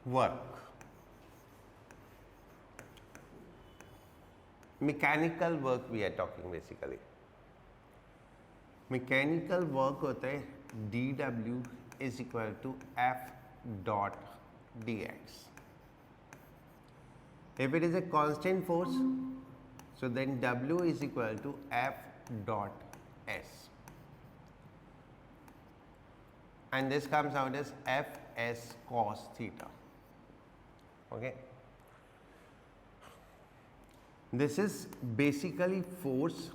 work, mechanical work we are talking basically. Mechanical work होता है dw is equal to f dot dx. If it is a constant force, so then w is equal to f dot s, and this comes out as fs cos theta. Okay, this is basically force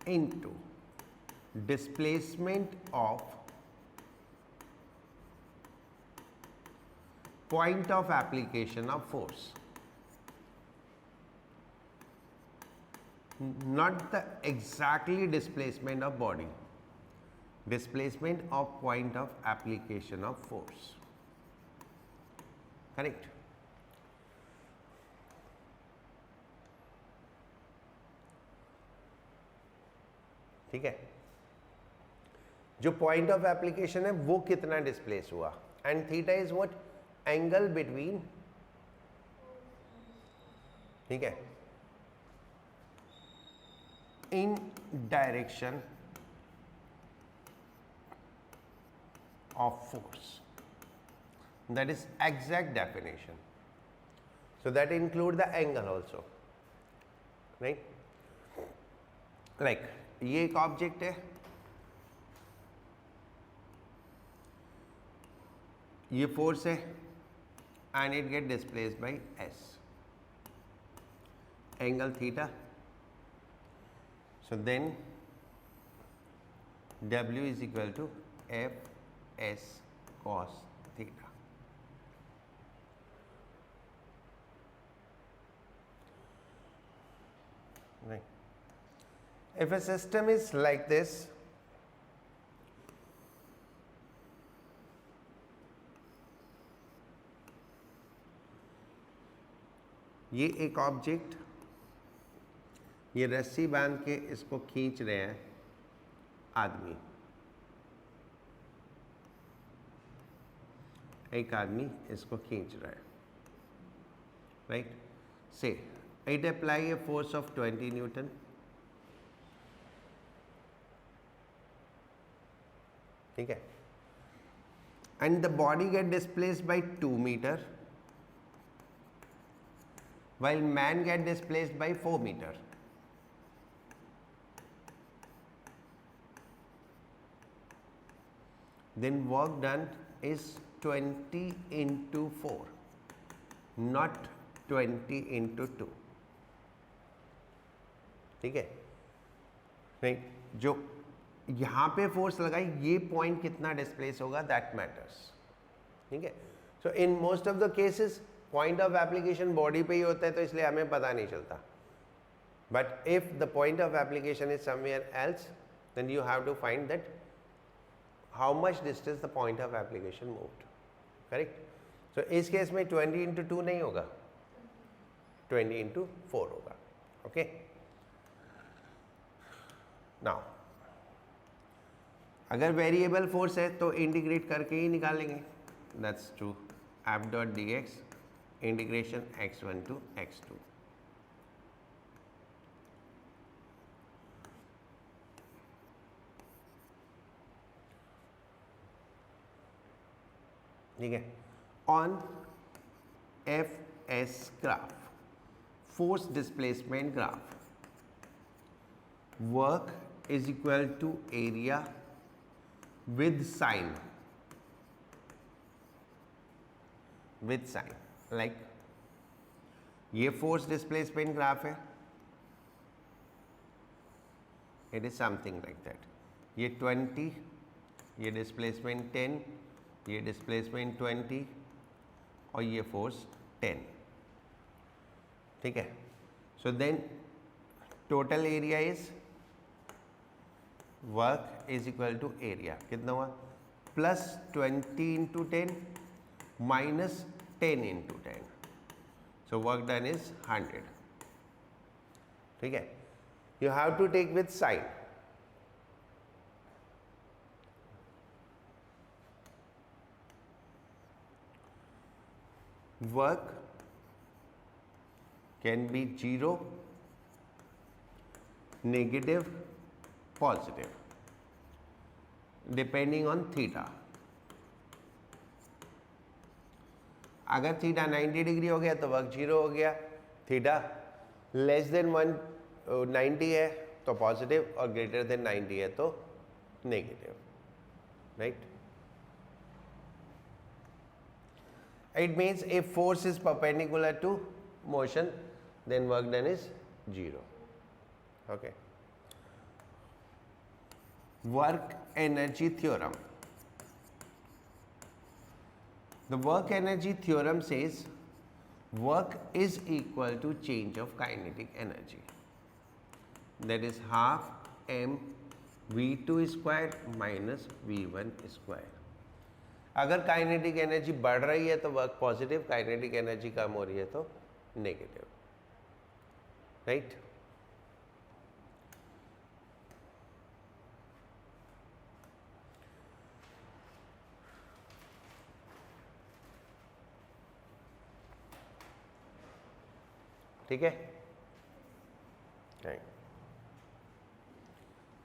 into displacement of point of application of force, not the exactly displacement of body, displacement of point of application of force. Correct? ठीक है, जो point of application है वो कितना displace हुआ, and theta is what, angle between, ठीक है, इन direction of force. That is exact definition. So that include the angle also, right? Like ये एक ऑब्जेक्ट है, ये फोर्स है, and it get displaced by S, angle theta. So then W is equal to F S cos theta. Right. If a system is like this, ये एक object, ये रस्सी बांध के इसको खींच रहे हैं आदमी, एक आदमी इसको खींच रहा है, राइट. से it apply a force of 20 Newton. ठीक है, and the body get displaced by 2 meter, while man get displaced by 4 meter. Then work done is 20 into 4, not 20 into 2. ठीक है, राइट. जो यहाँ पे फोर्स लगाई, ये पॉइंट कितना डिस्प्लेस होगा, दैट मैटर्स. ठीक है. So in most of the cases point of application body पे ही होता है, तो इसलिए हमें पता नहीं चलता. But if the point of application is somewhere else, then you have to find that how much distance the point of application moved. Correct. So इस केस में 20 into 2 नहीं होगा, 20 into 4 होगा. ओके. नाउ अगर वेरिएबल फोर्स है तो integrate करके ही निकालेंगे. That's true. F dot D x integration x1 to x2. ठीक है. On F S graph, force displacement graph, work is equal to area with sign, like ये force displacement graph है, it is something like that. ये 20, ये displacement 10, ये displacement 20 और ये force 10. ठीक है. So then total area is work is equal to area, कितना हुआ, plus 20 into 10 minus 10 into 10. So work done is 100. ठीक है. You have to take with sign. work can be 0, negative, positive depending on theta. अगर theta 90 degree हो गया तो work 0 हो गया, थीटा लेस देन 190 है तो पॉजिटिव और ग्रेटर देन 90 है तो negative, right? It means if force is perpendicular to motion, then work done is 0. Okay. Work energy theorem. The work energy theorem says work is equal to change of kinetic energy. That is half m v2 square minus v1 square. अगर kinetic energy बढ़ रही है तो work positive, kinetic energy कम हो रही है तो negative, right? ठीक है,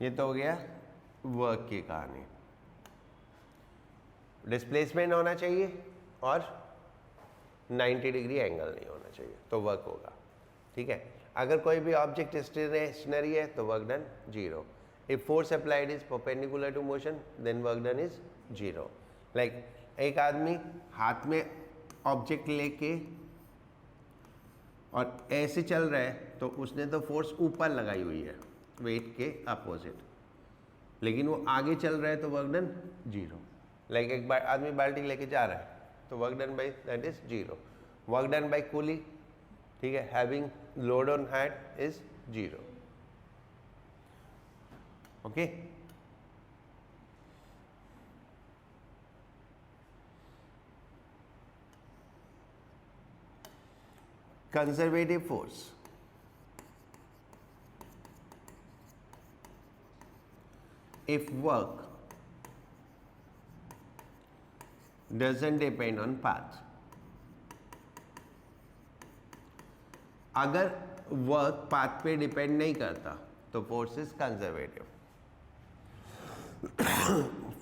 ये तो हो गया वर्क की कहानी। डिस्प्लेसमेंट होना चाहिए और 90 डिग्री एंगल नहीं होना चाहिए तो वर्क होगा, ठीक है? अगर कोई भी ऑब्जेक्ट स्टेशनरी है तो work done 0। If force applied is perpendicular to motion then work done is 0। Like एक आदमी हाथ में ऑब्जेक्ट लेके और ऐसे चल रहा है तो उसने तो फोर्स ऊपर लगाई हुई है वेट के अपोजिट, लेकिन वो आगे चल रहा है तो वर्क डन 0। लाइक एक आदमी बाल्टी लेके जा रहा है तो work done by that is 0। Work done by coolie, ठीक है, having load on hand is 0। Okay, conservative force, if work doesn't depend on path, अगर वर्क पाथ पे डिपेंड नहीं करता तो force is conservative.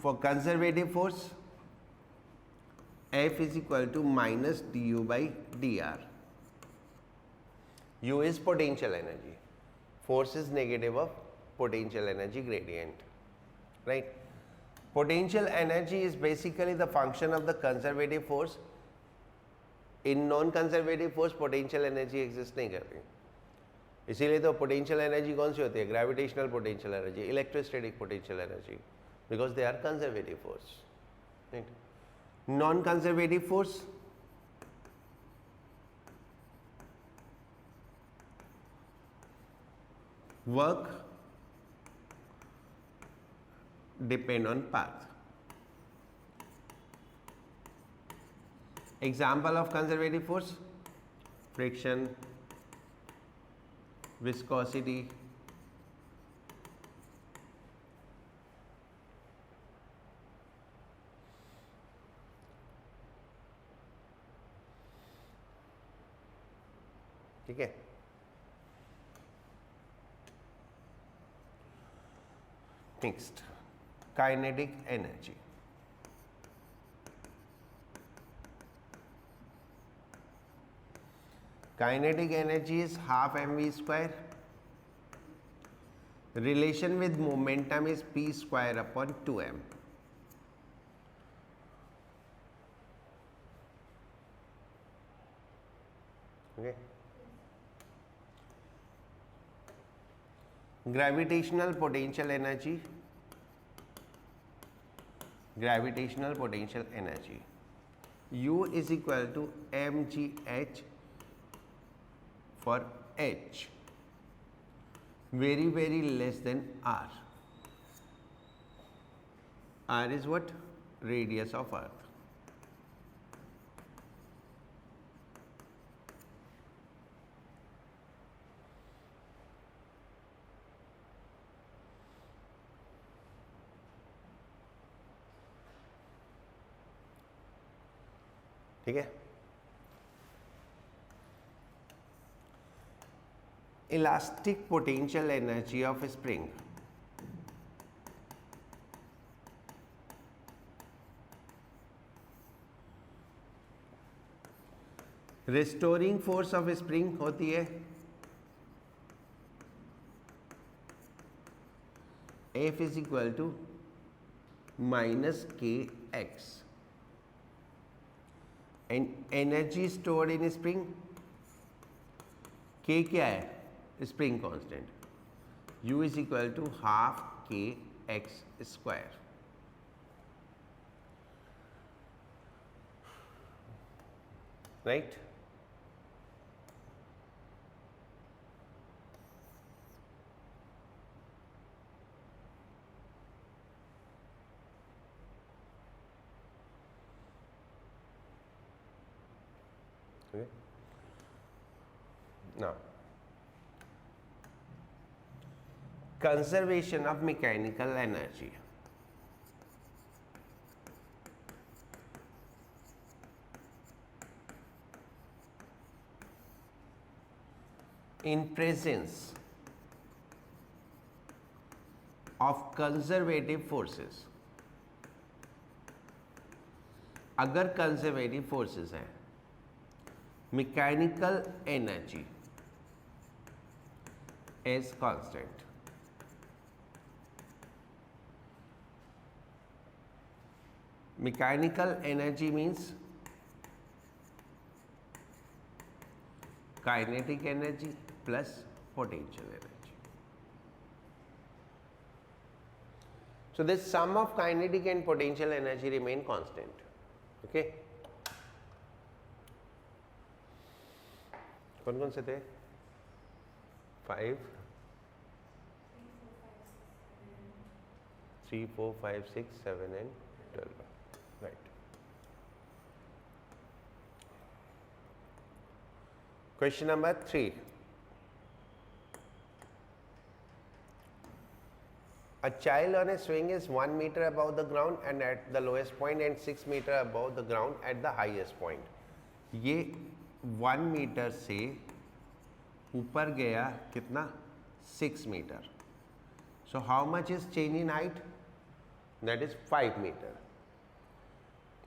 For conservative force F is equal to minus du by dr. U is potential energy, force is negative of potential energy gradient, right? Potential energy is basically the function of the conservative force. In non-conservative force potential energy exist नहीं करती, इसीलिए तो potential energy कौन सी होती है? Gravitational potential energy, electrostatic potential energy, because they are conservative force, right? Non-conservative force, work depend on path. Example of conservative force: friction, viscosity, ठीक है? Next, kinetic energy. Kinetic energy is half mv square. Relation with momentum is p square upon 2m. Okay. Gravitational potential energy. Gravitational potential energy. U is equal to mgh for h very very less than r. R is what? Radius of earth. ठीक है? elastic potential energy of a spring. Restoring force of a spring होती है F is equal to minus kx, and energy stored in a spring, k क्या है? Spring constant, u is equal to half kx square. Right? Okay. Now, conservation of mechanical energy. In presence of conservative forces, अगर conservative forces हैं, mechanical energy is constant. Mechanical energy means kinetic energy plus potential energy. So this sum of kinetic and potential energy remain constant. Okay. कौन कौन से थे? 5, 3, 4, 5, 6, 7 and 12. Right. Question number 3. A child on a swing is 1 meter above the ground and at the lowest point and 6 meter above the ground at the highest point. ये 1 metre से ऊपर गया कितना? 6 metre. So how much is change in height? That is 5 meter.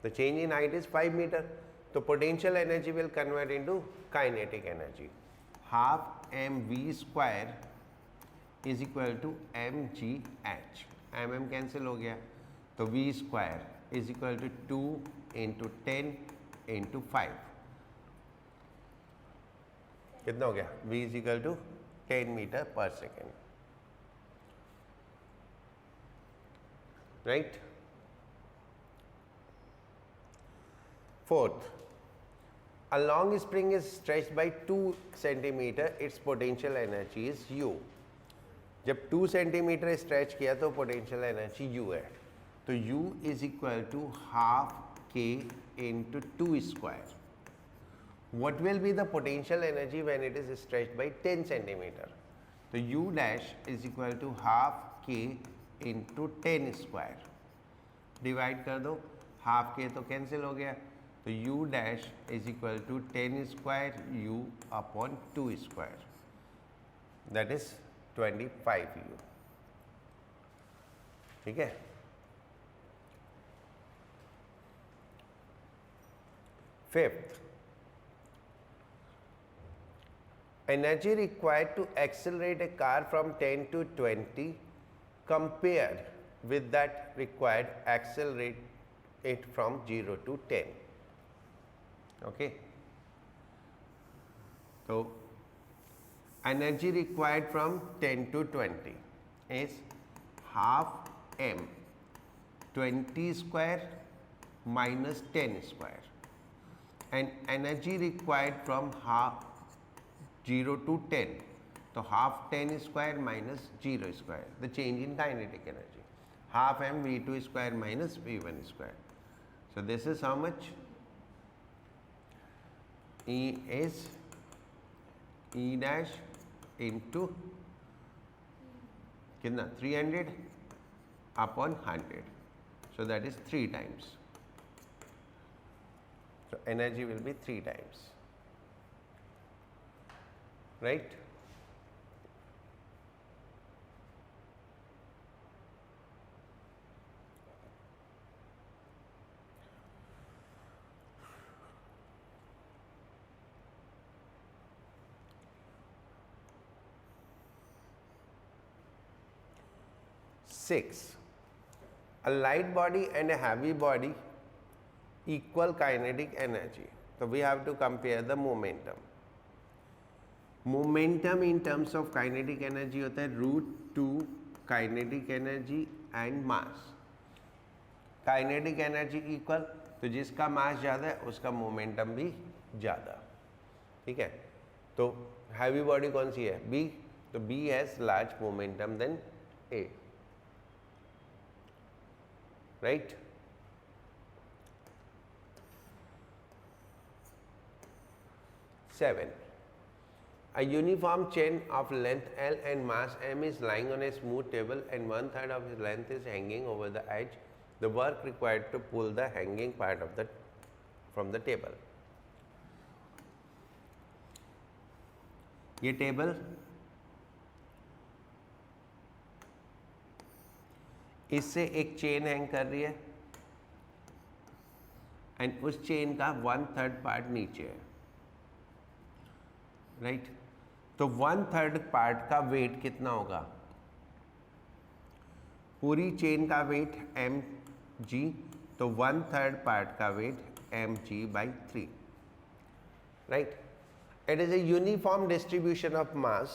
The change in height is 5 meter. So potential energy will convert into kinetic energy. Half mv square is equal to mgh. mm cancel हो गया, तो v square is equal to 2 into 10 into 5. कितना हो गया? v is equal to 10 meter per second. Right? Fourth, a long spring is stretched by 2 centimeter. Its potential energy is u. जब 2 centimetre stretch किया तो potential energy u है, तो u is equal to half k into 2 square. What will be the potential energy when it is stretched by 10 centimeter? तो u dash is equal to half k into 10 square. Divide कर दो, half k तो cancel हो गया, तो u dash is equal to 10 square u upon 2 square. That is 25 u. ठीक है. Fifth, energy required to accelerate a car from 10 to 20 compared with that required accelerate it from 0 to 10. Okay. So energy required from 10 to 20 is half m 20 square minus 10 square, and energy required from half 0 to 10, so half 10 square minus 0 square, the change in kinetic energy, half m v2 square minus v1 square. So this is how much? E is E dash into कितना? 300 upon 100, so that is 3 times. So energy will be 3 times, right? 6. A light body and a heavy body equal kinetic energy. So we have to compare the momentum. Momentum in terms of kinetic energy होता है √2 kinetic energy and mass. Kinetic energy equal, तो जिसका मास ज़्यादा है उसका momentum भी ज़्यादा. ठीक है, तो हैवी बॉडी कौन सी है? B. तो B has large momentum then A. Right? Seven. A uniform chain of length L and mass M is lying on a smooth table and 1/3 of its length is hanging over the edge. The work required to pull the hanging part of from the table. ये table इससे एक chain hang कर रही है and उस chain का 1/3 part नीचे है. राइट? तो 1/3 पार्ट का वेट कितना होगा? पूरी चेन का वेट mg, तो 1/3 पार्ट का weight mg/3. Right? It is a uniform distribution of mass.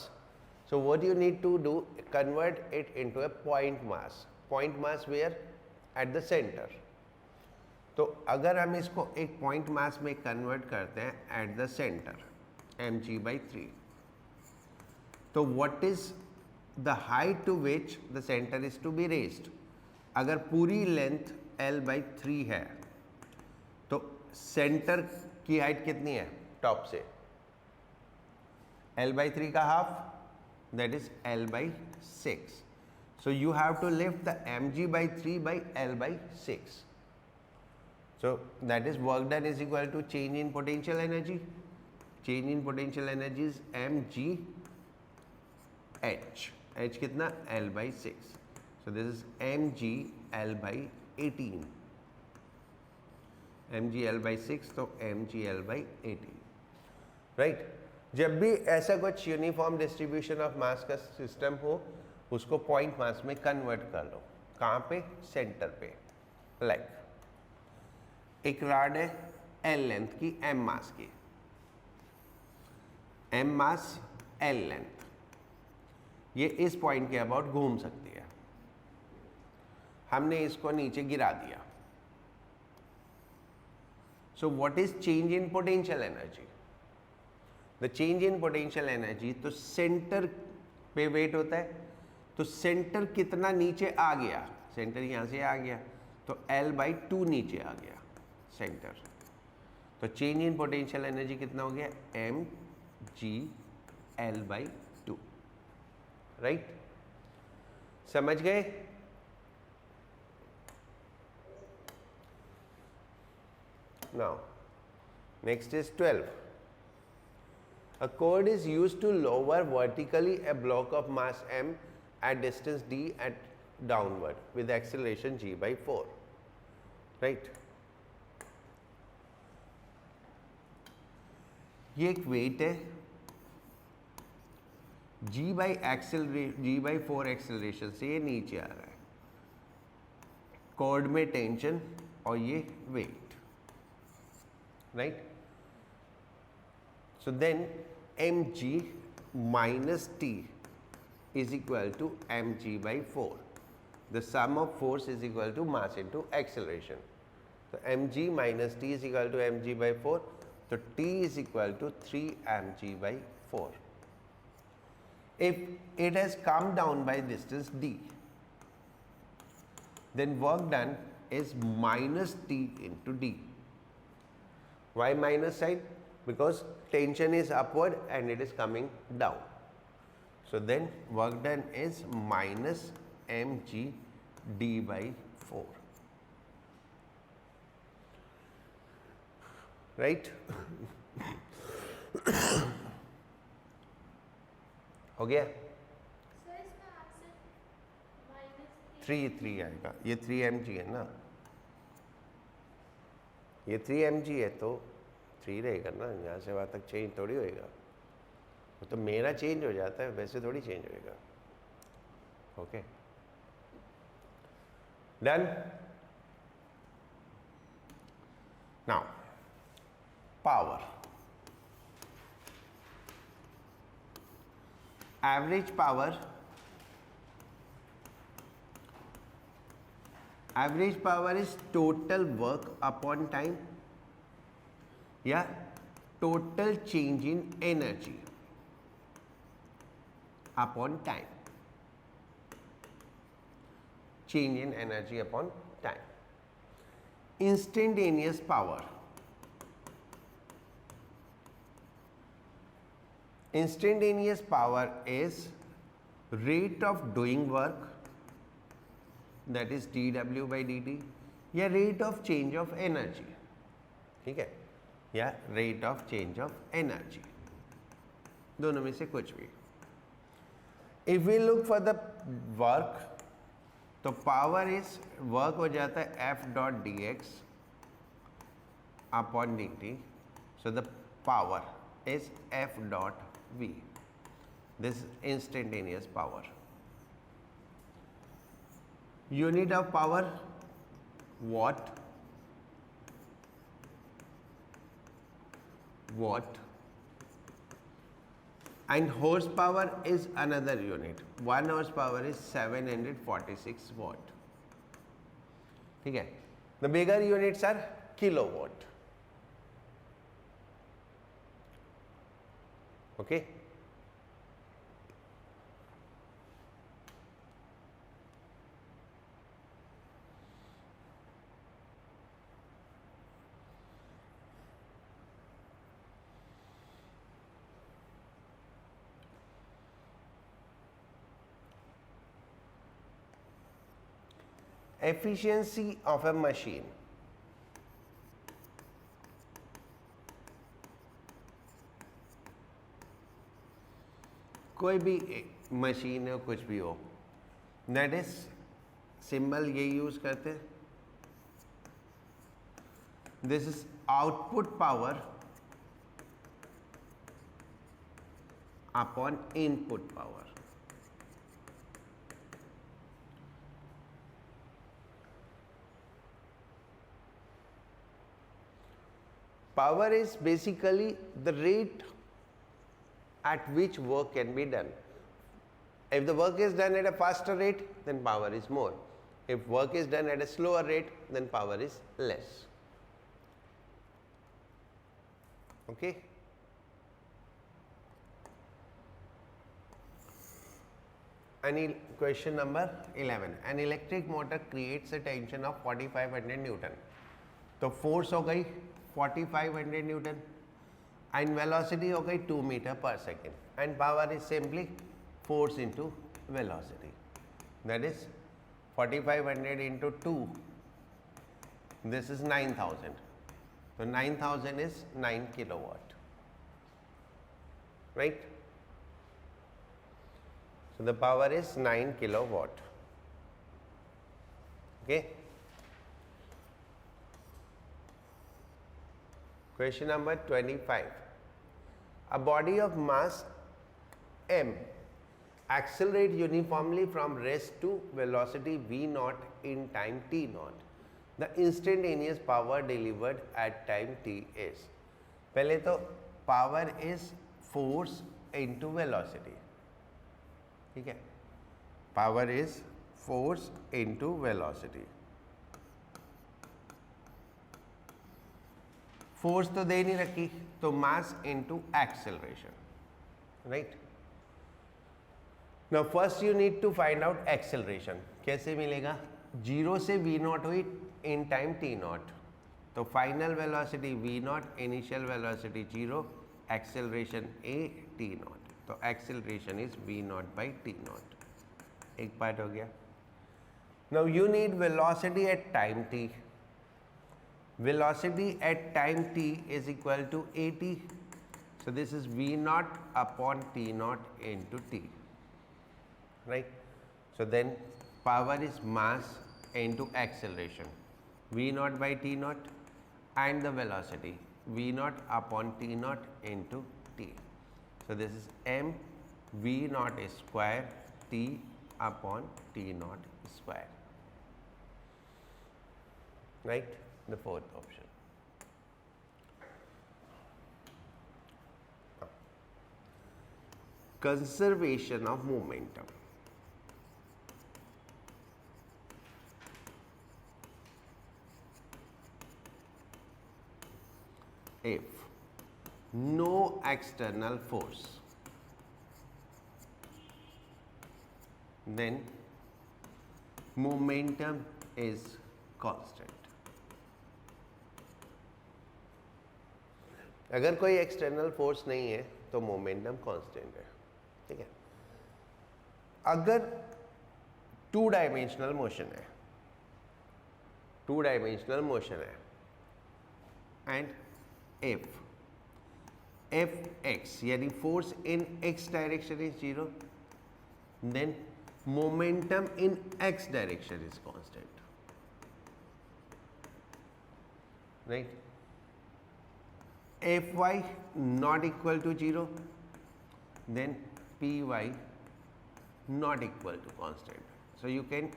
So what you need to do, convert it into a point mass. Point mass where? At the center. तो अगर हम इसको एक point mass में convert करते हैं at the center, mg/3. तो what is the height to which the center is to be raised? अगर पूरी length l/3 है तो center की height कितनी है top से? l/3 का half, that is l/6. So you have to lift the mg/3 by l/6. So that is work done is equal to change in potential energy. Change in potential energy is mg h. h कितना? l/6. So this is mg l/18. mg l/6 तो mg l/18. Right? जब भी ऐसा कुछ uniform distribution of mass का system हो उसको point mass में कन्वर्ट कर लो. कहाँ पे? सेंटर पे. लाइक एक रॉड है L लेंथ की, M मास की. M मास L लेंथ, ये इस पॉइंट के अबाउट घूम सकती है. हमने इसको नीचे गिरा दिया. So what is change in potential energy? The change in potential energy, तो सेंटर पे वेट होता है, तो सेंटर कितना नीचे आ गया? सेंटर यहाँ से आ गया तो l/2 नीचे आ गया सेंटर. तो चेंज इन पोटेंशियल एनर्जी कितना हो गया? mg l/2. राइट? समझ गए? Now next is 12. A cord is used to lower vertically a block of mass m at distance d at downward with acceleration g/4. Right? ये एक wait है, g/4 acceleration से ये नीचे आ रहा है. कॉर्ड में टेंशन और ये weight. Right? So then mg minus t is equal to mg/4. The sum of force is equal to mass into acceleration. So mg minus t is equal to mg/4. So t is equal to 3 mg/4. If it has come down by distance d, then work done is minus t into d. Why minus sign? Because tension is upward and it is coming down. So then work done is minus mg d/4. Right? हो गया? Sir इसका answer -3 आएगा. ये 3 mg है ना, ये 3 mg है तो 3 रहेगा ना. यहाँ से वहाँ तक चेंज थोड़ी होएगा. वो तो मेरा चेंज हो जाता है, वैसे थोड़ी चेंज होएगा. Okay? Done? Now, power. Average power is total work upon time या total change in energy upon time. Change in energy upon time. Instantaneous power. Instantaneous power is rate of doing work, that is dW by dt, या rate of change of energy. ठीक है, या rate of change of energy, दोनों में से कुछ भी. If we look for the work, तो power is work हो जाता है F dot dx upon dt. So the power is F dot V. This is instantaneous power. Unit of power, watt. And horsepower is another unit. 1 horsepower is 746 watt. ठीक है. The bigger units are kilowatt. Okay. Efficiency of a machine. कोई भी machine हो, कुछ भी हो, that is symbol ये use करते. This is output power upon input power. Power is basically the rate at which work can be done. If the work is done at a faster rate, then power is more. If work is done at a slower rate, then power is less. Okay? Question number 11. An electric motor creates a tension of 4500 Newton. तो force हो गई 4500 Newton and velocity हो गई 2 meter per second, and power is simply force into velocity, that is 4500 into 2, this is 9000, so 9000 is 9 kilowatt, right? So the power is 9 kilowatt. Okay. Question number 25. A body of mass m accelerate uniformly from rest to velocity v naught in time t naught. The instantaneous power delivered at time t is. पहले तो power is force into velocity. ठीक है, power is force into velocity. Force तो दे नहीं रखी, तो mass into acceleration, right. Now first you need to find out acceleration. कैसे मिलेगा? 0 से v नॉट हुई इन टाइम t नॉट, तो final velocity v naught, initial velocity 0, acceleration a t naught, तो acceleration is v naught by t naught. एक part हो गया. Now you need velocity at time t. Velocity at time t is equal to at, so this is v naught upon t naught into t, right? So then power is mass into acceleration, v naught by t naught, and the velocity v naught upon t naught into t. So this is m v naught square t upon t naught square. right? The fourth option. Conservation of momentum. If no external force, then momentum is constant. अगर कोई external force नहीं है तो momentum constant है, ठीक है। अगर two dimensional motion है, एंड if fx यानी force in x direction is 0, then momentum in x direction is constant, right? Fy not equal to 0, then Py not equal to constant. So you can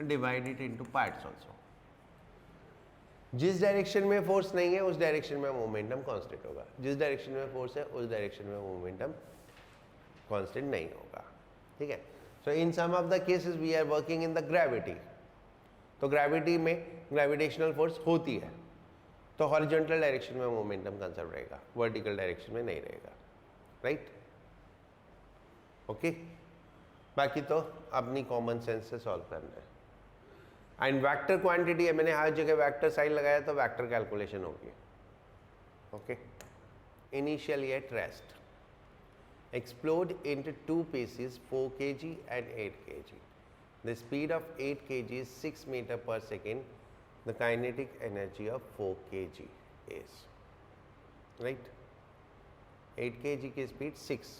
divide it into parts also. जिस direction में force नहीं है उस direction में momentum constant होगा, जिस direction में force है उस डायरेक्शन में मोमेंटम कांस्टेंट नहीं होगा, ठीक है। So in some of the cases we are working in the gravity, तो ग्रेविटी में ग्रेविटेशनल फोर्स होती है तो हॉरिजॉन्टल डायरेक्शन में मोमेंटम कंजर्व रहेगा, वर्टिकल डायरेक्शन में नहीं रहेगा, राइट? ओके, बाकी तो अपनी कॉमन सेंस से सॉल्व करना है। एंड वेक्टर क्वांटिटी है, मैंने हर जगह वेक्टर साइन लगाया तो वेक्टर कैलकुलेशन होगी, okay. Initial at rest, explode into two pieces 4 kg and 8 kg. The speed of 8 kg is 6 meter per second. The kinetic energy of 4 kg is, right? 8 kg की speed 6.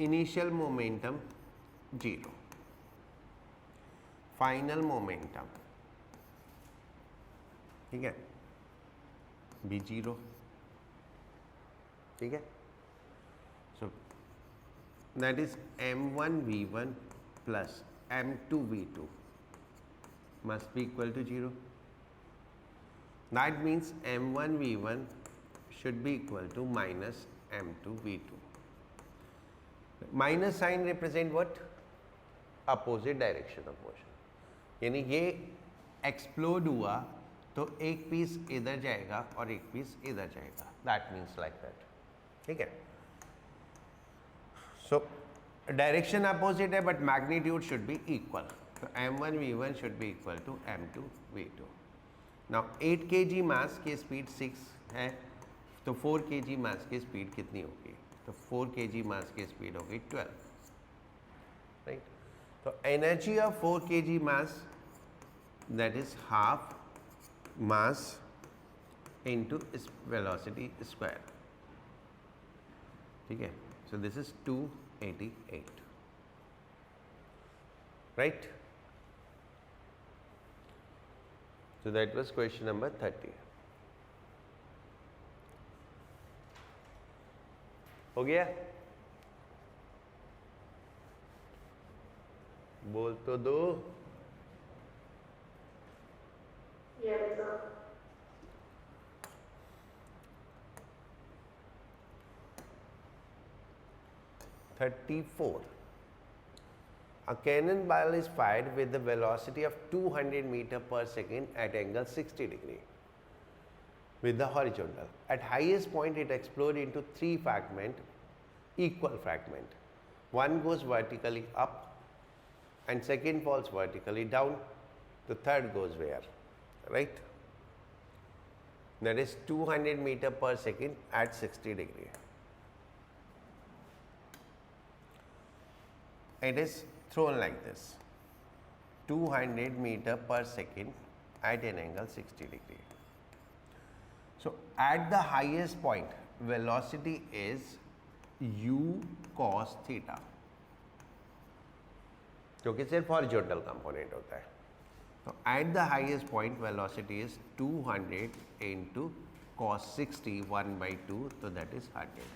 Initial momentum 0. Final momentum, ठीक है, भी 0, ठीक है। So that is m1v1 plus m2v2 must be equal to 0. That means m1v1 should be equal to minus m2v2. Minus sign represent what? Opposite direction of motion. यानी ये explode हुआ तो एक पीस इधर जाएगा और एक पीस इधर जाएगा, दैट मीन्स लाइक दैट, ठीक है। सो डायरेक्शन अपोजिट है but magnitude should be equal, तो m1v1 should be equal to m2v2। Now 8 kg mass की स्पीड 6 है तो 4 kg मास की स्पीड कितनी होगी? तो 4 kg मास की स्पीड होगी 12, राइट? तो energy of 4 kg mass that is half mass into velocity square, ठीक है। So this is 288, right? So that was question number 30. हो गया? बोल तो दो। Yes, sir. A cannonball is fired with the velocity of 200 meter per second at angle 60 degree with the horizontal. At highest point it explodes into 3 equal fragment. One goes vertically up and second falls vertically down. The third goes where? Right? That is 200 meter per second at 60 degree. It is thrown like this, 200 meter per second at an angle 60 degree. So at the highest point, velocity is u cos theta, क्योंकि सिर्फ horizontal component होता है। तो at the highest point velocity is 200 into cos 60 1/2, तो that is 100.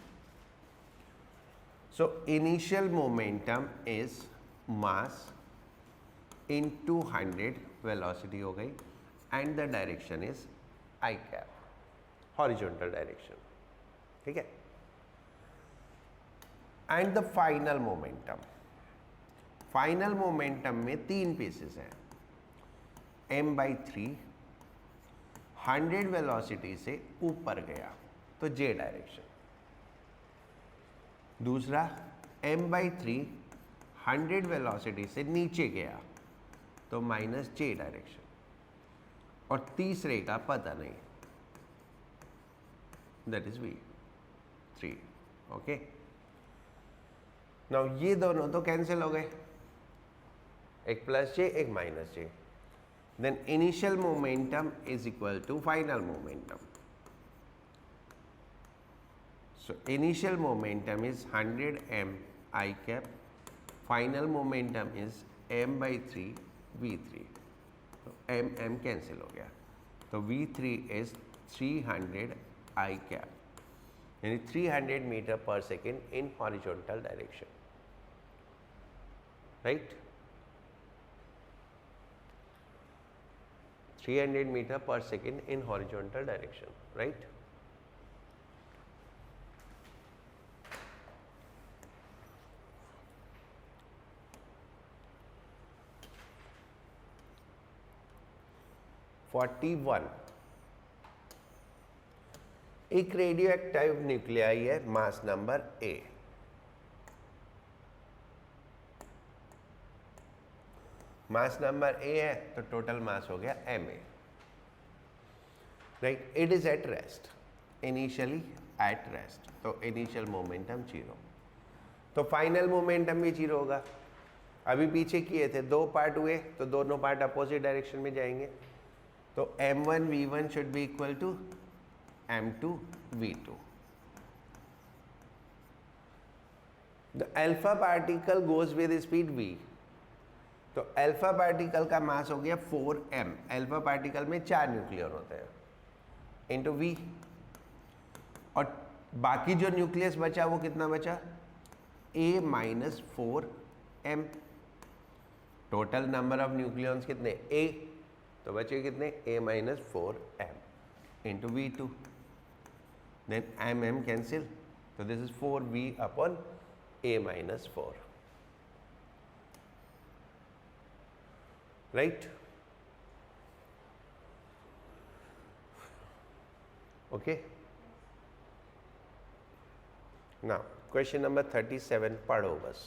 So initial momentum is mass into 100 velocity हो गई and the direction is I cap, horizontal direction, ठीक है. And the final momentum में 3 pieces हैं. m/3 100 वेलोसिटी से ऊपर गया तो j डायरेक्शन, दूसरा m/3 100 वेलोसिटी से नीचे गया तो -j डायरेक्शन, और तीसरे का पता नहीं, that is v3. Okay, now ये दोनों तो कैंसिल हो गए, एक +j एक -j. Then initial momentum is equal to final momentum. So initial momentum is 100 m I cap, final momentum is m/3 v3. तो m cancel हो गया, तो v3 is 300 I cap, यानी 300 meter per second in horizontal direction, right? 300 meter per second in horizontal direction, right? एक radio active nuclei है, mass number A. Mass number A है तो total mass हो गया ma, right. It is at rest, initially at rest, तो initial momentum 0, तो final momentum भी 0 होगा. अभी पीछे किए थे, 2 पार्ट हुए तो दोनों पार्ट अपोजिट डायरेक्शन में जाएंगे, तो m1 v1 should be equal to m2 v2. The alpha particle goes with speed v, तो अल्फा पार्टिकल का मास हो गया 4m. अल्फा पार्टिकल में 4 न्यूक्लियन होते हैं, इंटू v, और बाकी जो न्यूक्लियस बचा वो कितना बचा, a minus 4m. Total number of nucleons कितने, a, तो बचे कितने, a minus 4m into v2. Then m cancel, तो this is 4v upon a minus 4, right? Okay. Now question number 37 पढ़ो बस.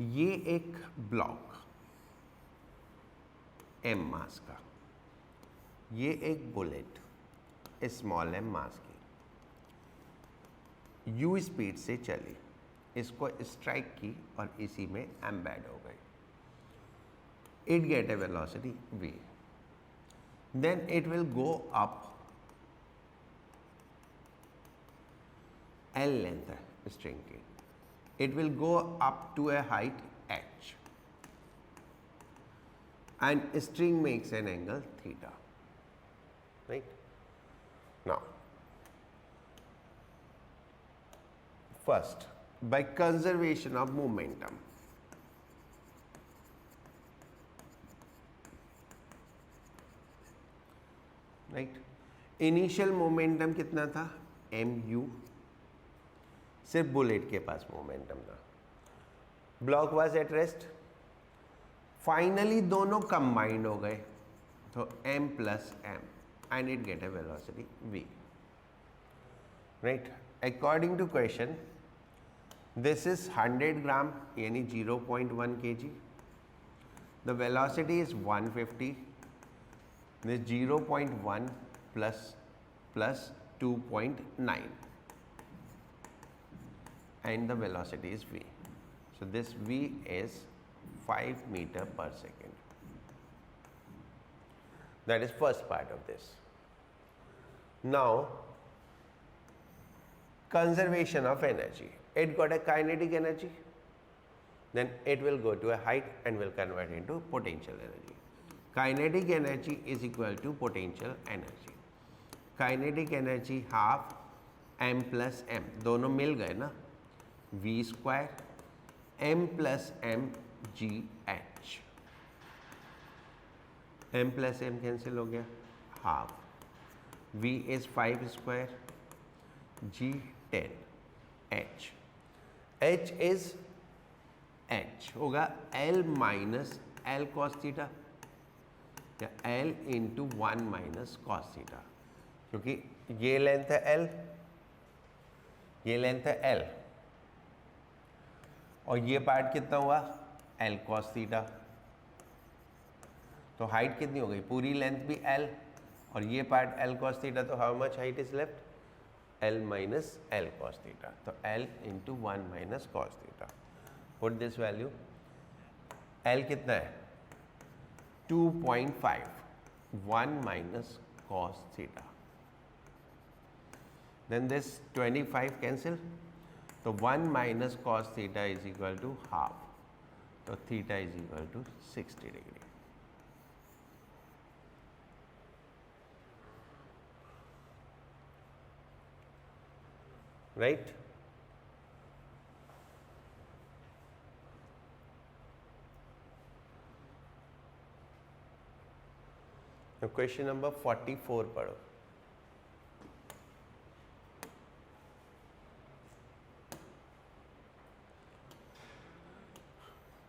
ये एक ब्लॉक m मास का, ये एक बुलेट स्मॉल m मास की u स्पीड से चली, इसको स्ट्राइक की और इसी में एम्बेड हो गई. It get a velocity v, then it will go up, l length है स्ट्रिंग की, it will go up to a height h and string makes an angle theta, right? Now first, by conservation of momentum, right? initial momentum कितना था, mu, सिर्फ bullet के पास momentum था, block was at rest. Finally दोनों combined हो गए, तो m plus m and it get a velocity v, right. According to question this is 100 gram यानी 0.1 kg, the velocity is 150, this 0.1 plus 2.9 and the velocity is v. So this v is 5 meter per second. That is first part of this. Now, conservation of energy. It got a kinetic energy, then it will go to a height and will convert into potential energy. Kinetic energy is equal to potential energy. Kinetic energy half m plus m, दोनों मिल गए ना, v square m plus m g h. m plus m cancel हो गया, half. v is 5 square, g 10, h. h is h होगा l minus l cos theta या l into 1 minus cos theta, क्योंकि ये length है l, ये length है l और ये पार्ट कितना हुआ l cos थीटा. तो हाइट कितनी हो गई, पूरी लेंथ भी l और ये पार्ट l cos थीटा, तो how much height is left, l minus l cos theta. तो l into 1 minus cos theta. Put this value, l कितना है 2.5, 1 minus cos theta. Then this 25 cancel, so 1 minus cos theta is equal to half. So theta is equal to 60 degree. Right? Now question number 44 पढ़ो.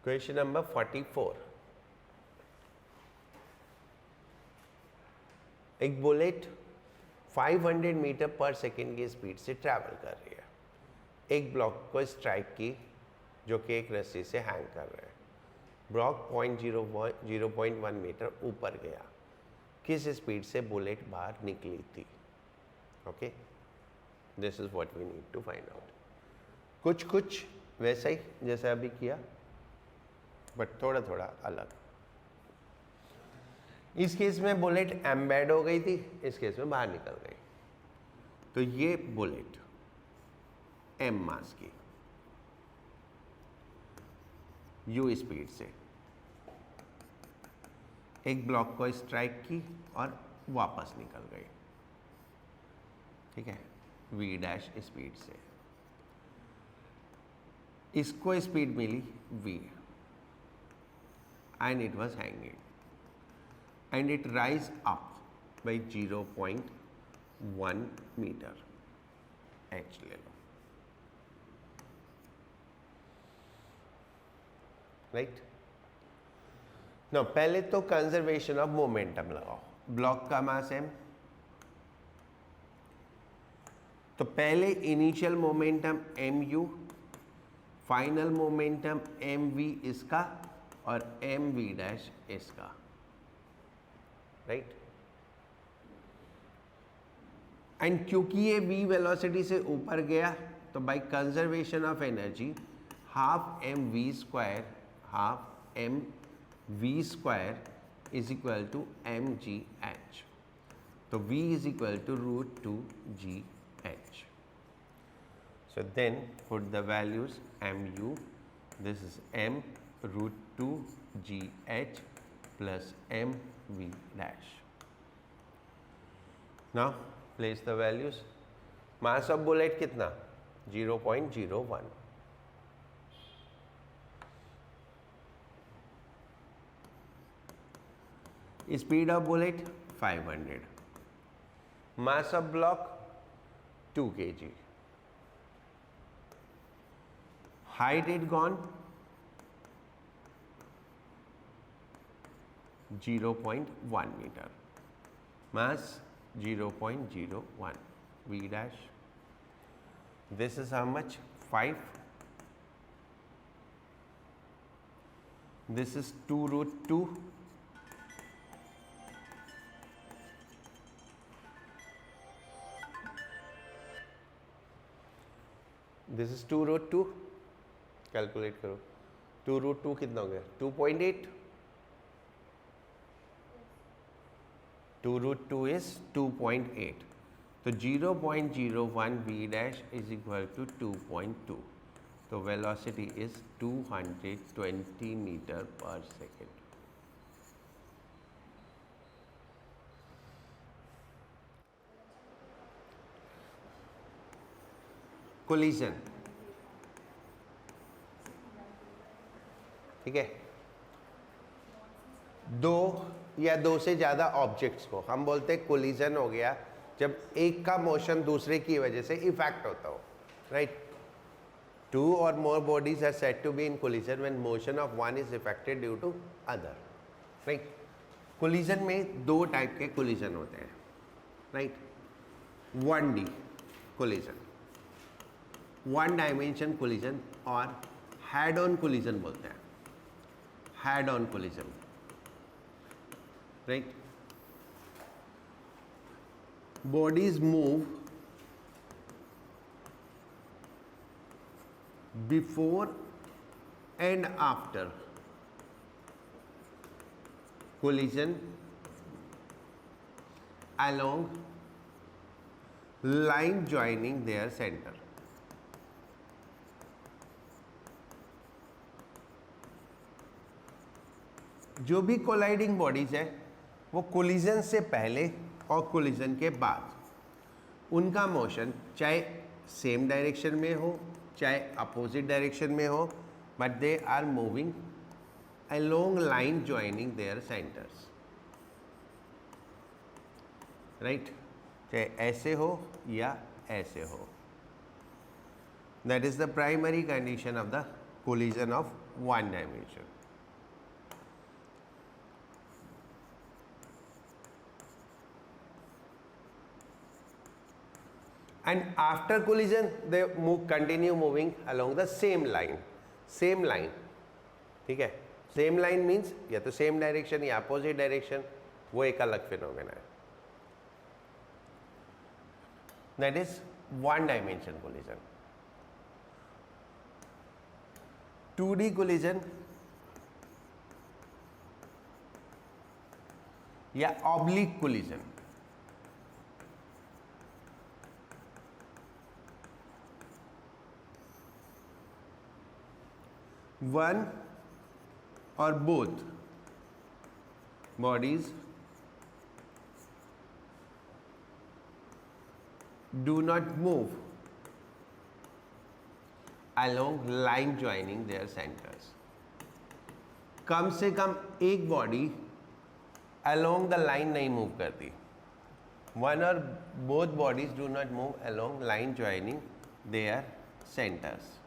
Question number 44. एक bullet 500 metre per second की speed से travel कर रही है. एक block को strike की जो कि एक रस्सी से हैंग कर रहे हैं. ब्लॉक 0.1 मीटर ऊपर गया. किस स्पीड से बुलेट बाहर निकली थी? Okay, this is what we need to find out. कुछ वैसा ही जैसा अभी किया, बट थोड़ा थोड़ा अलग. इस केस में बुलेट एम्बेड हो गई थी, इस केस में बाहर निकल गई. तो ये बुलेट m मास की u स्पीड से एक ब्लॉक को स्ट्राइक की और वापस निकल गई. ठीक है, v डैश स्पीड से. इसको स्पीड मिली v and it was hanging and it rise up by 0.1 meter. h ले लो. राइट. ना पहले तो कंजर्वेशन ऑफ मोमेंटम लगाओ. ब्लॉक का मास m, तो पहले initial momentum mu, final momentum mv इसका और mv डैश इसका. राइट. एंड क्योंकि ये v वेलोसिटी से ऊपर गया तो by conservation of energy half mv square half mv square is equal to mgh. तो v is equal to √2gh. So then put the values mu, this is m √2gh plus mv dash. Now place the values. Mass of bullet कितना 0.01. Speed of bullet 500. Mass of block 2 kg. Height it gone 0.1 meter. Mass 0.01. V dash. This is how much? 5. This is 2√2. This is 2√2, calculate करो 2√2 कितना हो गया 2.8, 2√2 is 2.8, तो 0.01 v dash is equal to 2.2, तो velocity is 220 metre per second. Collision, ठीक है, दो या दो से ज़्यादा ऑब्जेक्ट्स को हम बोलते हैं कोलिजन हो गया जब एक का मोशन दूसरे की वजह से इफेक्ट होता हो, राइट. टू और more bodies are said to be in collision when motion of one is affected due to other, right. Collision में दो टाइप के कोलिजन होते हैं, right. 1D collision, one dimension collision, और हेड ऑन कोलिजन बोलते हैं, head on collision, right. Bodies move before and after collision along line joining their center. जो भी कोलाइडिंग बॉडीज है वो कोलिजन से पहले और कोलिजन के बाद उनका मोशन चाहे सेम डायरेक्शन में हो चाहे अपोजिट डायरेक्शन में हो, but they are moving along line joining their centers, right. चाहे ऐसे हो या ऐसे हो, that is the primary condition of the collision of one dimension. And after collision they continue moving along the same line, ठीक है. Same line means या तो सेम डायरेक्शन या अपोजिट डायरेक्शन, वो एक अलग फिनोमेना है. That is one dimension collision. 2D collision या oblique collision, one or both bodies do not move along line joining their centers. कम से कम एक बॉडी along the line नहीं मूव करती. One or both bodies do not move along line joining their centers.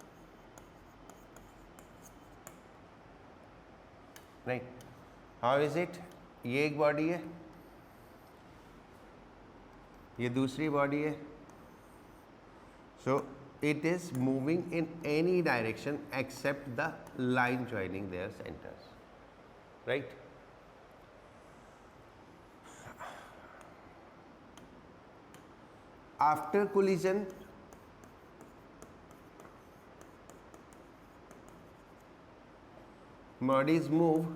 Right. How is it? ये एक body है, ये दूसरी body है, so it is moving in any direction except the line joining their centres, right. After collision bodies move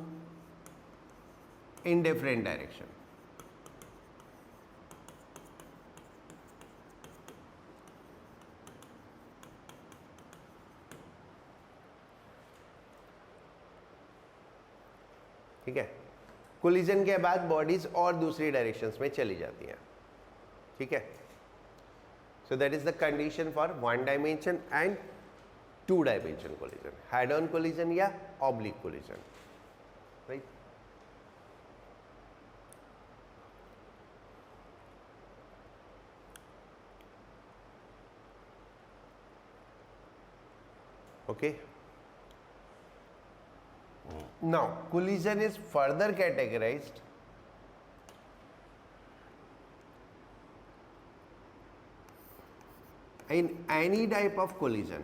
in different direction. ठीक है. Collision के बाद बॉडीज और दूसरी डायरेक्शंस में चली जाती हैं, ठीक है. So that is the condition for one dimension and two dimension collision, head on collision या oblique collision, right. Okay. Now collision is further categorized in any type of collision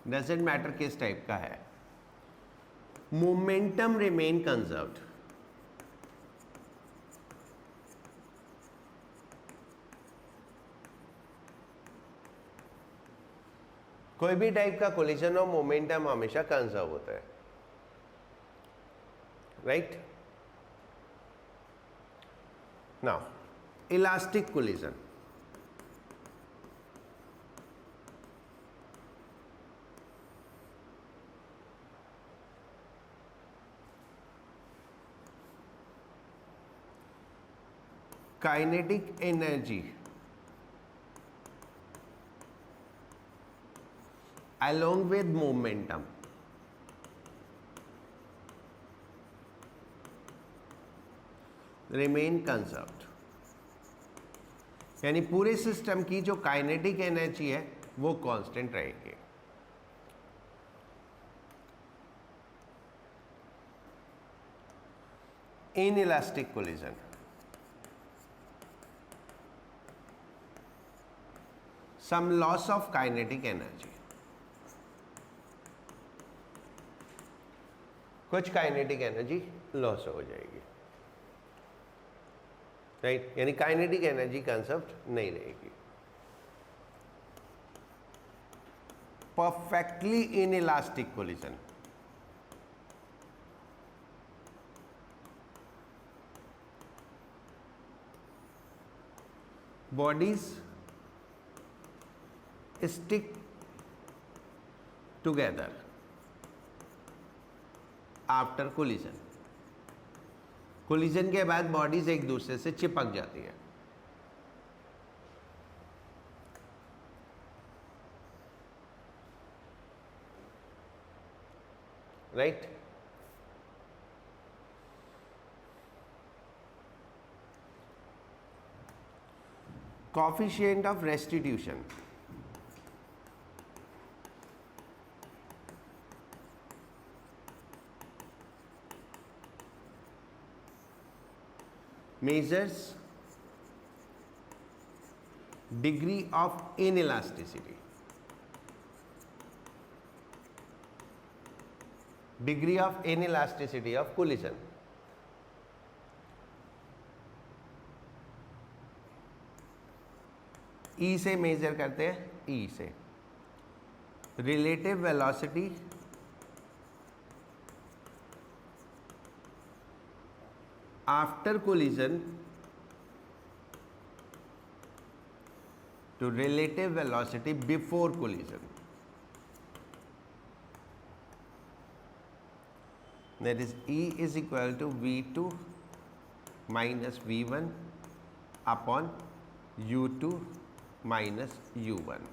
doesn't matter किस type का है, momentum remain conserved. कोई भी type का collision और momentum हमेशा conserve होता है, right? Now elastic collision, kinetic energy along with momentum remain conserved, यानी पूरे सिस्टम की जो काइनेटिक एनर्जी है वो कांस्टेंट रहेगी। In elastic collision some loss of kinetic energy, कुछ काइनेटिक एनर्जी लॉस हो जाएगी, राइट? यानी काइनेटिक एनर्जी कंसेप्ट नहीं रहेगी। Perfectly in elastic collision, bodies stick together after collision, collision के बाद बॉडीज एक दूसरे से चिपक जाती है, right? coefficient of restitution, measures degree of inelasticity, degree of inelasticity of collision, E से मेजर करते हैं, E से relative velocity after collision to relative velocity before collision, that is E is equal to V2 minus V1 upon U2 minus U1,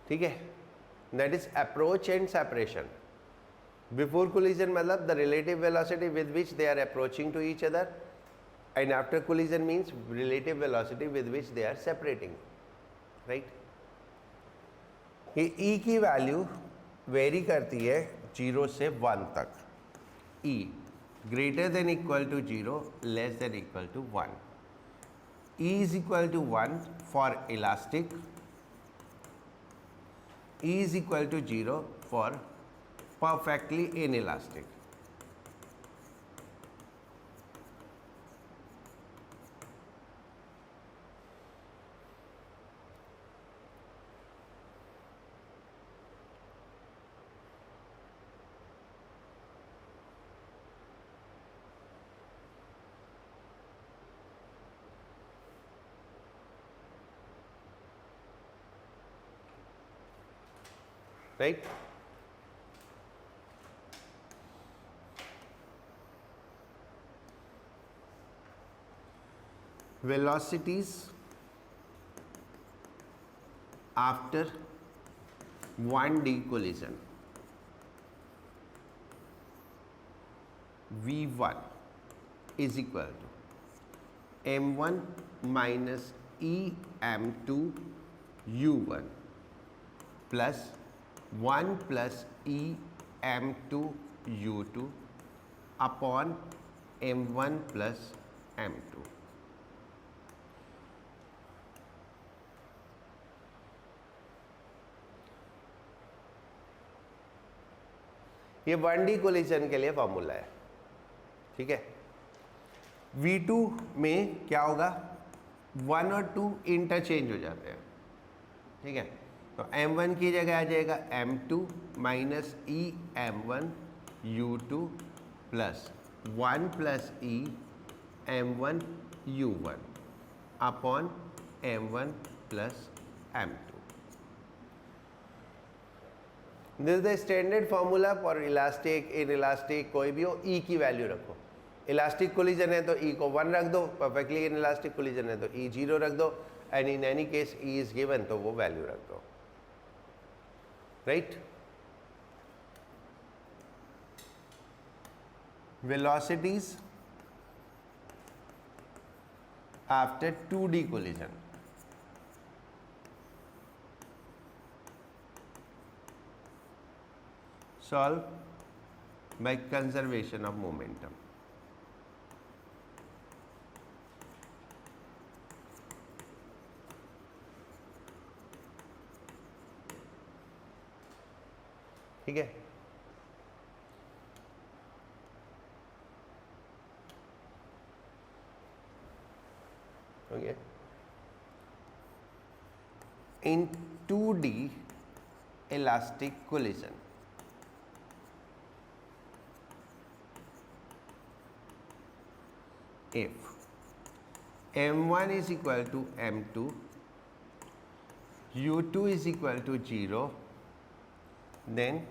ठीक है? that is approach and separation. Before collision मतलब the relative velocity with which they are approaching to each other, and after collision means relative velocity with which they are separating, right? ये E की value very करती है 0 से 1 तक, E greater than equal to 0, less than equal to 1. E is equal to 1 for elastic, E is equal to 0 for perfectly inelastic. Right? Velocities after 1D collision, V1 is equal to m1 minus em2 u1 plus 1 plus em2 u2 upon m1 plus m2. ये 1D collision के लिए formula है, ठीक है? V2 में क्या होगा? 1 और 2 इंटरचेंज हो जाते हैं, ठीक है। तो m1 की जगह आ जाएगा m2 minus E m1 u2 plus 1 plus E m1 u1 upon m1 plus m2। This is the standard formula for elastic, in elastic कोई भी हो, ई की वैल्यू रखो। इलास्टिक कोलिजन है तो ई को 1 रख दो, परफेक्टली इन इलास्टिक कोलिजन है तो ई 0 रख दो, and in any case E is given तो वो वैल्यू रख दो, right. Velocities after 2D collision, solve by conservation of momentum। ठीक है, okay. In 2D elastic collision, if m1 is equal to m2, u2 is equal to 0, then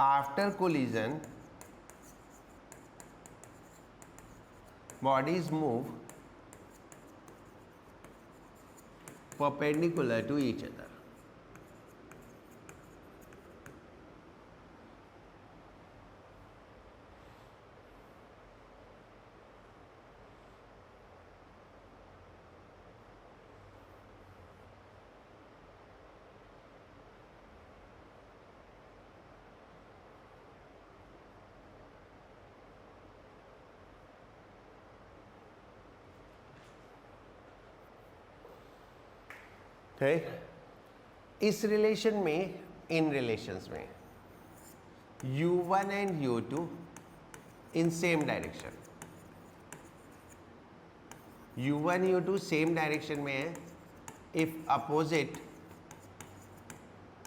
after collision bodies move perpendicular to each other। ठीक, इस relation में, इन relations में u1 and u2 in same direction, u1 u2 same direction में है if opposite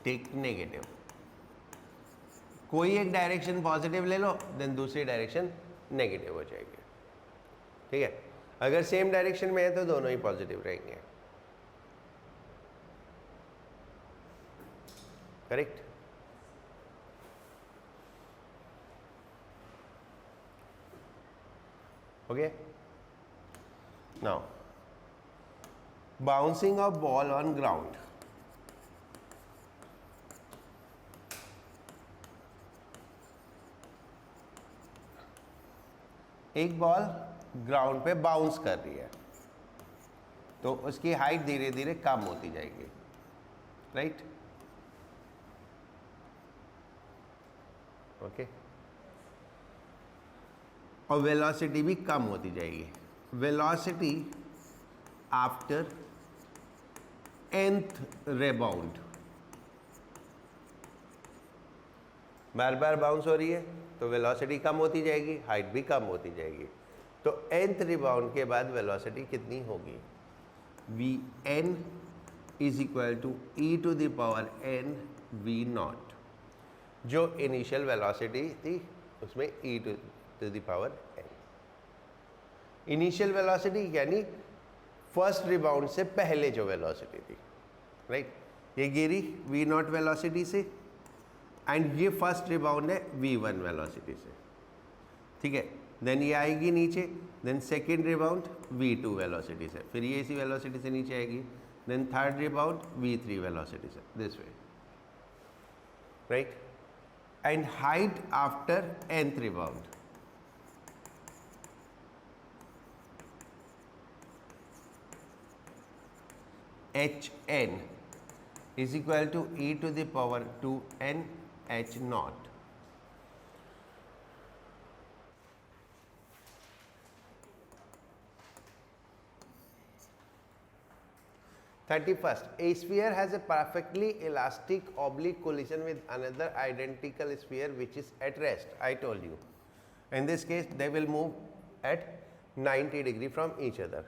take negative. कोई एक direction positive ले लो, then दूसरी डायरेक्शन नेगेटिव हो जाएगी, ठीक है। अगर सेम डायरेक्शन में है तो दोनों ही पॉजिटिव रहेंगे, correct. Okay, now bouncing off ball on ground. एक बॉल ग्राउंड पे बाउंस कर रही है तो उसकी हाइट धीरे धीरे कम होती जाएगी, राइट। ओके, और वेलोसिटी भी कम होती जाएगी। वेलोसिटी आफ्टर nth रिबाउंड, बार बार बाउंस हो रही है तो वेलोसिटी कम होती जाएगी, हाइट भी कम होती जाएगी। तो nth रिबाउंड के बाद वेलोसिटी कितनी होगी? Vn is equal to E to the power n v nought. जो इनिशियल वेलोसिटी थी उसमें e to the power n। Initial velocity यानी फर्स्ट रिबाउंड से पहले जो वेलोसिटी थी, राइट। ये गिरी v नॉट वेलोसिटी से, एंड ये फर्स्ट रिबाउंड है v1 वेलोसिटी से, ठीक है। देन ये आएगी नीचे, then second rebound v2 velocity से, फिर ये इसी वेलोसिटी से नीचे आएगी, then third rebound v3 velocity से, this way, right. And height after nth rebound, hn is equal to e to the power 2n h naught। A sphere has a perfectly elastic oblique collision with another identical sphere which is at rest. I told you. In this case, they will move at 90 degree from each other.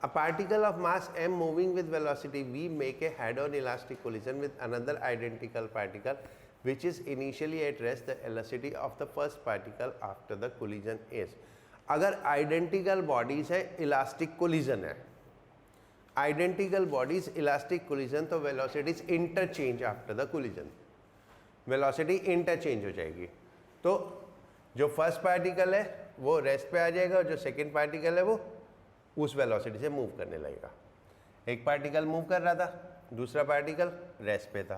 A particle of mass m moving with velocity v make a head-on elastic collision with another identical particle which is initially at rest. The velocity of the first particle after the collision is. अगर identical bodies है, elastic collision है, identical bodies elastic collision, तो velocities interchange after the collision, velocity interchange हो जाएगी. तो जो first particle है वो रेस्ट पे आ जाएगा और जो सेकेंड पार्टिकल है वो उस वेलोसिटी से मूव करने लगेगा. एक पार्टिकल मूव कर रहा था, दूसरा पार्टिकल रेस्ट पे था,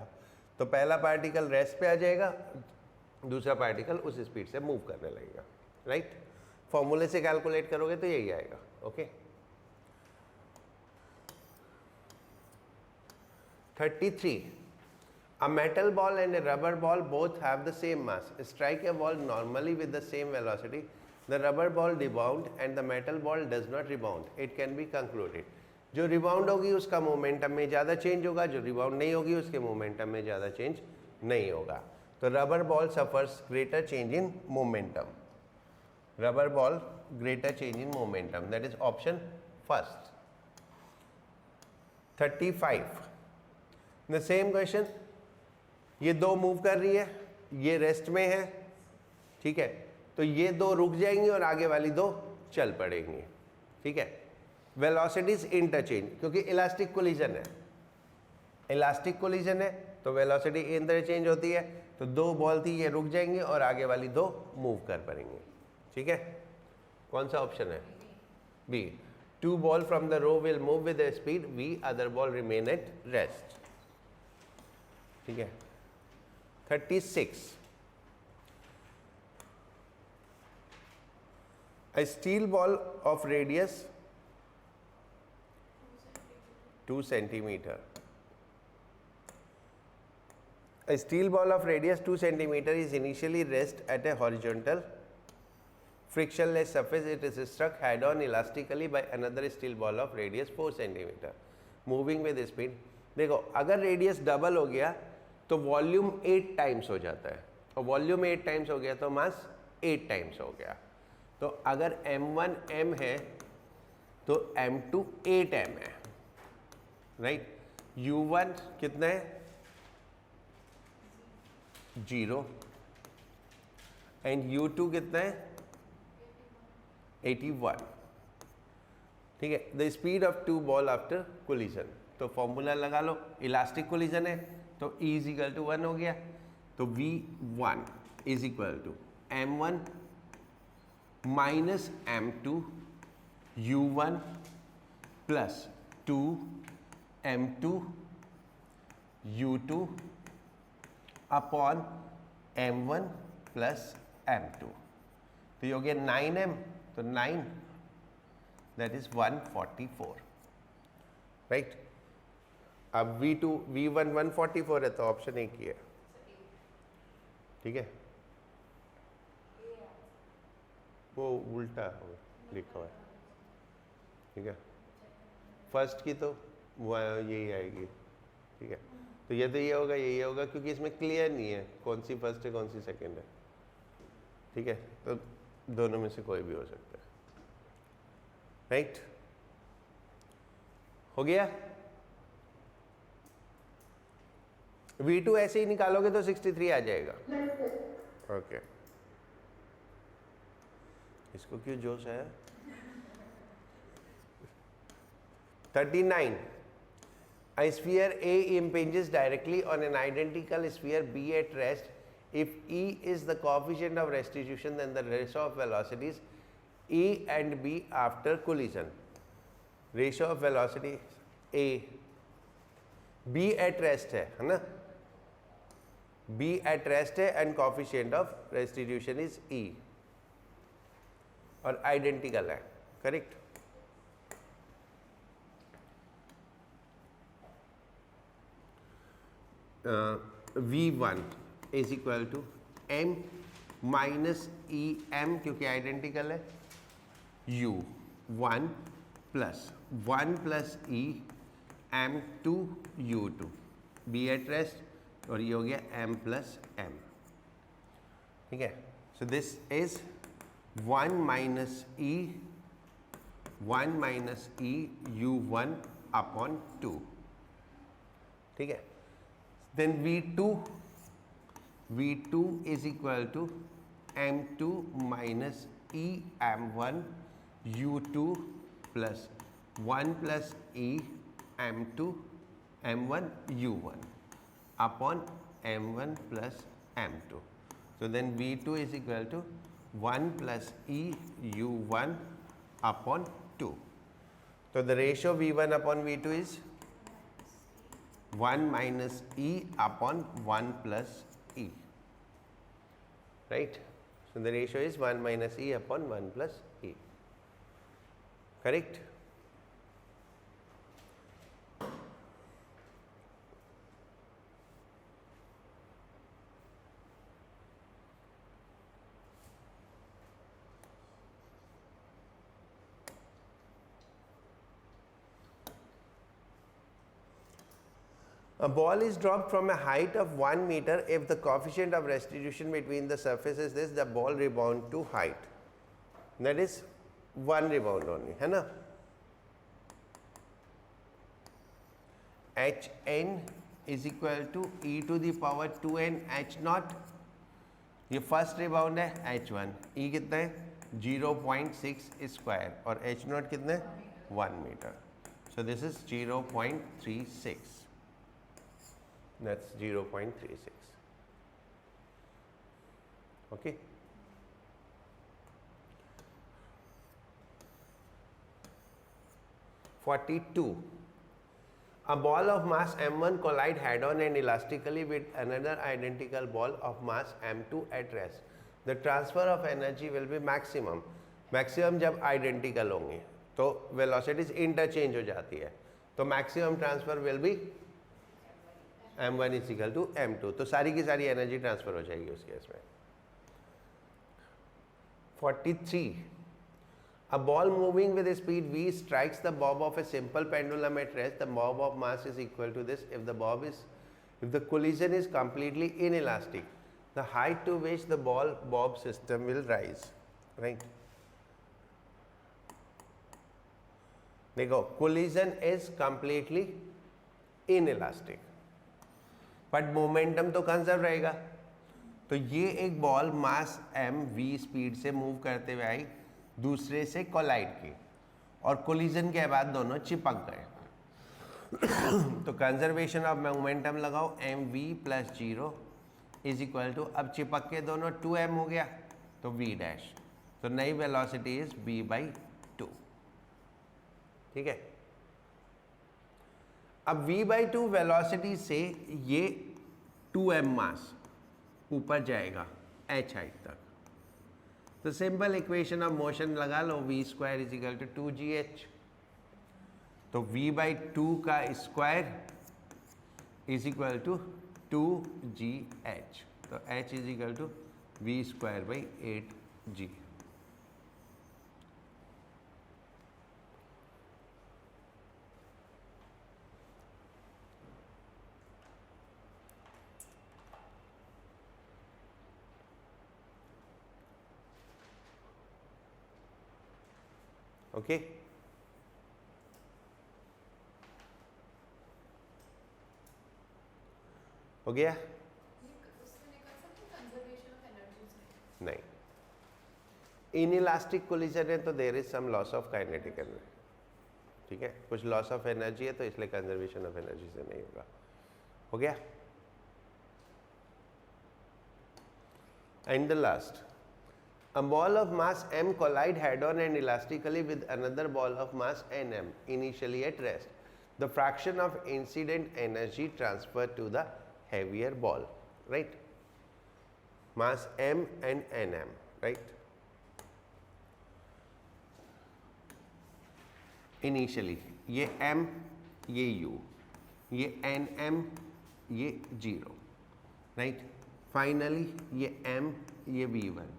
तो पहला पार्टिकल रेस्ट पे आ जाएगा, दूसरा पार्टिकल उस स्पीड से मूव करने लगेगा. राइट, फॉर्मूले से कैलकुलेट करोगे तो यही आएगा. Okay 33. A metal ball and a rubber ball both have the same mass. Strike a ball normally with the same velocity. The rubber ball rebound and the metal ball does not rebound. It can be concluded. जो rebound होगी उसका momentum में ज़्यादा change होगा, जो rebound नहीं होगी उसके मोमेंटम में ज़्यादा चेंज नहीं होगा. तो rubber ball suffers greater change in momentum. Rubber ball greater change in momentum, that is option first. 35. The same question. ये दो मूव कर रही है, ये रेस्ट में है, ठीक है, तो ये दो रुक जाएंगी और आगे वाली दो चल पड़ेंगी. ठीक है, वेलोसिटीज इंटरचेंज, क्योंकि इलास्टिक कोलिजन है, इलास्टिक कोलिजन है तो वेलोसिटी इंटरचेंज होती है. तो दो बॉल थी, ये रुक जाएंगी और आगे वाली दो मूव कर पड़ेंगी. ठीक है, कौन सा ऑप्शन है? B. 2 ball from the row will move with speed v, other ball remain at rest. ठीक है. 36. A steel ball of radius 2 centimeter. A steel ball of radius 2 centimeter is initially rest at a horizontal frictionless surface. It is struck head-on elastically by another steel ball of radius 4 centimeter moving with speed. देखो, अगर radius double हो गया तो volume 8 times हो जाता है, और volume 8 times हो गया तो मास 8 टाइम्स हो गया. तो अगर m1 m है तो m2 8m है. राइट, u1 कितना है? 0 एंड u2 कितना है? 81. ठीक है, the speed of 2 ball after collision. तो फॉर्मूला लगा लो, इलास्टिक कोलिजन है तो E इज इक्वल टू 1 हो गया. तो V1 is equal to m1 minus m2 u1 plus 2 m2 u2 upon m1 plus m2. तो ये हो गया 9m, तो 9 दैट इज 144. राइट, अब V1 144 है तो ऑप्शन एक ही है. ठीक है, वो उल्टा लिखा हुआ है. ठीक है, फर्स्ट की तो वो यही आएगी. ठीक है, तो ये तो ये होगा, यही होगा, क्योंकि इसमें क्लियर नहीं है कौन सी फर्स्ट है कौन सी सेकंड है. ठीक है, तो दोनों में से कोई भी हो सकता है. राइट, हो गया. V2 ऐसे ही निकालोगे तो 63 आ जाएगा. ओके, इसको क्यों जोश है? 39. A sphere A impinges directly on an identical sphere B at rest. If E is the coefficient of restitution, then the ratio of velocities A and B after collision. Ratio of velocity A, B at rest है ना? B at rest है and coefficient of restitution is E और identical है. Correct. V1 is equal to m minus E M, क्योंकि identical है, u1 plus 1 plus E m2 u2 be at rest, और ये हो गया m प्लस m. ठीक है, so this is 1 minus E 1 minus E u1 upon 2, ठीक है. Then V2 is equal to m2 minus E m1 u2 plus 1 plus E m2 m1 u1 upon m1 plus m2. So then V2 is equal to 1 plus E u1 upon 2. So the ratio V1 upon V2 is 1 minus E upon 1 plus E. Right? So the ratio is 1 minus E upon 1 plus E. Correct? A ball is dropped from a height of 1 meter. If the coefficient of restitution between the surfaces is this, the ball rebound to height. That is one rebound only, है ना? Hn is equal to e to the power 2n h naught. ये first rebound है h1. E कितना है 0.6 square और h naught कितना है 1 metre. So this is 0.36. That's 0.36. Okay. (42) A ball of mass m1 collide head-on and elastically with another identical ball of mass m2 at rest. The transfer of energy will be maximum. Maximum जब identical होंगे तो velocities interchange हो जाती है, तो maximum transfer will be m1 is equal to m2. तो सारी की सारी एनर्जी ट्रांसफर हो जाएगी उस केस में. 43 A ball moving with a speed v strikes the bob of a simple pendulum at rest. The bob of mass is equal to this if the collision is completely inelastic. The height to which the ball bob system will rise. Right? देखो, collision is completely inelastic. But momentum तो conserve रहेगा. तो ये एक ball मास m v speed से move करते हुए आई, दूसरे से कोलाइड की और कोलिजन के बाद दोनों चिपक गए. तो कंजर्वेशन ऑफ मोमेंटम लगाओ m v plus 0 is equal to, अब चिपक के दोनों 2m हो गया तो v डैश. तो नई वेलोसिटी इज v बाई 2. ठीक है. अब v बाई 2 वेलोसिटी से ये 2m मास ऊपर जाएगा h हाइट तक. तो सिंपल इक्वेशन ऑफ मोशन लगा लो, v square is equal to 2gh. तो v बाई 2 का square is equal to 2gh. तो h is equal to v square by 8g. Okay. हो गया? नहीं. इनइलास्टिक कोलिजन है तो there is some loss of kinetic energy. ठीक है, कुछ लॉस ऑफ एनर्जी है तो इसलिए कंजर्वेशन ऑफ एनर्जी से नहीं होगा. हो गया? And the last, a ball of mass m collide head-on and elastically with another ball of mass nm initially at rest. The fraction of incident energy transferred to the heavier ball, right? Mass m and nm, right? Initially, ये m, ये u, ये nm, ये 0, right? Finally, ये m, ये v1,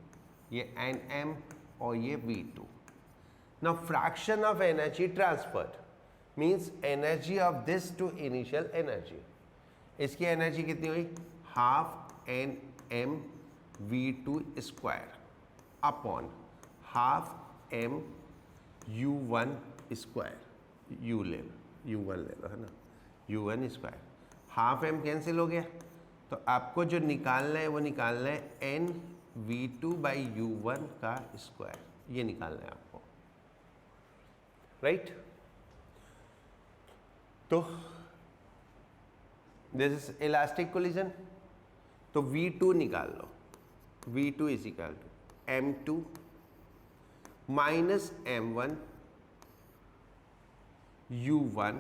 ये nm और ये v2. Now fraction of energy transferred means energy of this to initial energy. इसकी एनर्जी कितनी हुई? Half nm v2 square upon half m u1 square, u ले लो, u1 ले लो, है ना, u1 square, half m cancel हो गया, तो आपको जो निकालना है वो निकालना है n v2 बाई u1 का स्क्वायर, ये निकालना है आपको, राइट। तो दिस इज इलास्टिक कोलिजन, तो v2 निकाल लो, v2 is equal to m2 minus m1 u1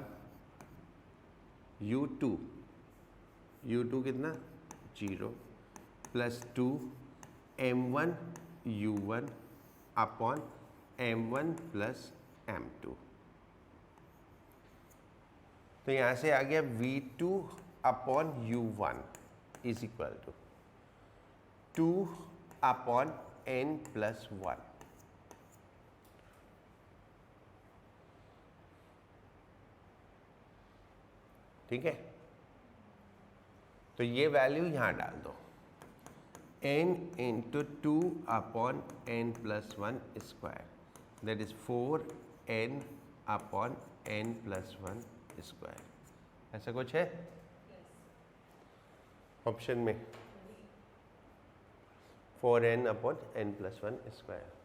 u2, u2 कितना 0 plus 2 m1 u1 upon m1 plus m2। तो यहाँ से आ गया v2 upon u1 is equal to 2 upon n plus 1। ठीक है, तो ये वैल्यू यहाँ डाल दो, n into 2 upon n plus 1 square, that is 4n upon n plus 1 square. ऐसा कुछ है ऑप्शन में, 4n upon n plus 1 square.